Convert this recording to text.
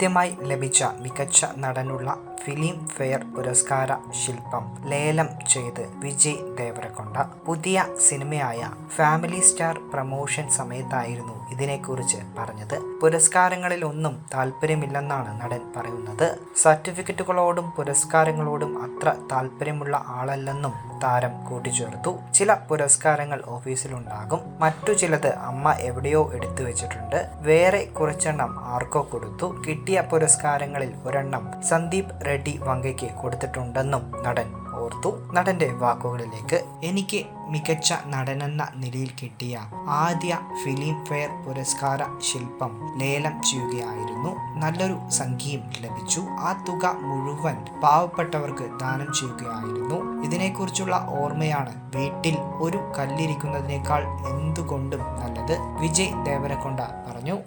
ആദ്യമായി ലഭിച്ച മികച്ച നടനുള്ള ഫിലിം ഫെയർ പുരസ്കാര ശില്പം ലേലം ചെയ്ത് വിജയ് ദേവരകൊണ്ട. പുതിയ സിനിമയായ ഫാമിലി സ്റ്റാർ പ്രമോഷൻ സമയത്തായിരുന്നു ഇതിനെക്കുറിച്ച് പറഞ്ഞത്. പുരസ്കാരങ്ങളിലൊന്നും താല്പര്യമില്ലെന്നാണ് നടൻ പറയുന്നത്. സർട്ടിഫിക്കറ്റുകളോടും പുരസ്കാരങ്ങളോടും അത്ര താല്പര്യമുള്ള ആളല്ലെന്നും താരം കൂട്ടിച്ചേർത്തു. ചില പുരസ്കാരങ്ങൾ ഓഫീസിലുണ്ടാകും, മറ്റു ചിലത് അമ്മ എവിടെയോ എടുത്തു വെച്ചിട്ടുണ്ട്. വേറെ കുറച്ചെണ്ണം ആർക്കോ കൊടുത്തു. കിട്ടിയ പുരസ്കാരങ്ങളിൽ ഒരെണ്ണം സന്ദീപ് റെഡ്ഡി വങ്കയ്ക്ക് കൊടുത്തിട്ടുണ്ടെന്നും നടൻ ഓർത്തു. നടന്റെ വാക്കുകളിലേക്ക്, എനിക്ക് മികച്ച നടനെന്ന നിലയിൽ കിട്ടിയ ആദ്യ ഫിലിം ഫെയർ പുരസ്കാര ശില്പം ലേലം ചെയ്യുകയായിരുന്നു. നല്ലൊരു സംഖ്യയും ലഭിച്ചു. ആ തുക മുഴുവൻ പാവപ്പെട്ടവർക്ക് ദാനം ചെയ്യുകയായിരുന്നു. ഇതിനെക്കുറിച്ചുള്ള ഓർമ്മയാണ് വീട്ടിൽ ഒരു കല്ലിരിക്കുന്നതിനേക്കാൾ എന്തുകൊണ്ടും നല്ലത്, വിജയ് ദേവരകൊണ്ട പറഞ്ഞു.